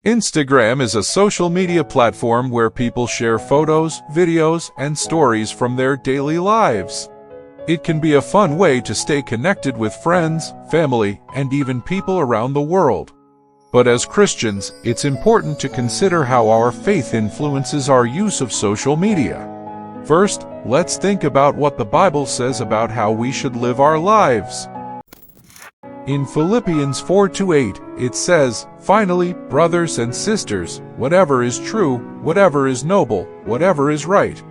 Instagram is a social media platform where people share photos, videos, and stories from their daily lives. It can be a fun way to stay connected with friends, family, and even people around the world. But as Christians, it's important to consider how our faith influences our use of social media. First, let's think about what the Bible says about how we should live our lives. In Philippians 4:8, it says, "Finally, brothers and sisters, whatever is true, whatever is noble, whatever is right,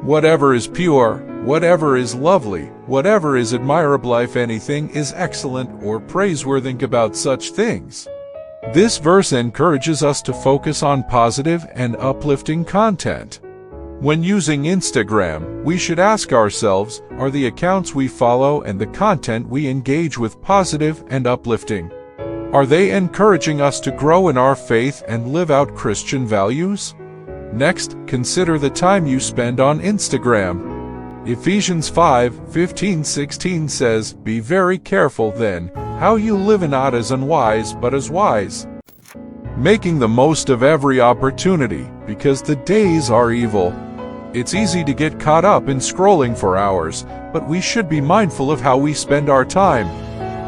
whatever is pure, whatever is lovely, whatever is admirable, if anything is excellent or praiseworthy, think about such things." This verse encourages us to focus on positive and uplifting content. When using Instagram, we should ask ourselves, are the accounts we follow and the content we engage with positive and uplifting? Are they encouraging us to grow in our faith and live out Christian values? Next, consider the time you spend on Instagram. Ephesians 5:15-16 says, "Be very careful then, how you live, not as unwise but as wise, making the most of every opportunity, because the days are evil." It's easy to get caught up in scrolling for hours, but we should be mindful of how we spend our time.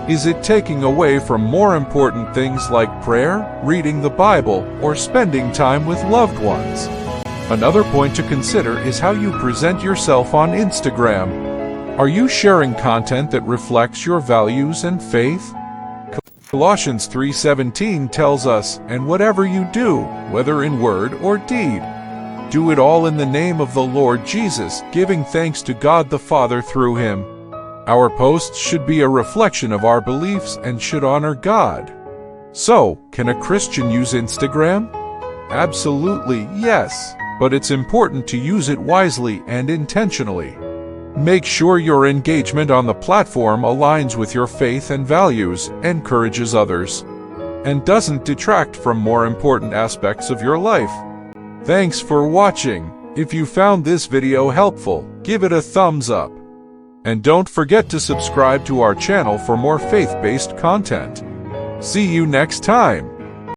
Is it taking away from more important things like prayer, reading the Bible, or spending time with loved ones? Another point to consider is how you present yourself on Instagram. Are you sharing content that reflects your values and faith? Colossians 3:17 tells us, "And whatever you do, whether in word or deed, do it all in the name of the Lord Jesus, giving thanks to God the Father through him." Our posts should be a reflection of our beliefs and should honor God. So, can a Christian use Instagram? Absolutely, yes. But it's important to use it wisely and intentionally. Make sure your engagement on the platform aligns with your faith and values, encourages others, and doesn't detract from more important aspects of your life. Thanks for watching. If you found this video helpful, give it a thumbs up. And don't forget to subscribe to our channel for more faith-based content. See you next time.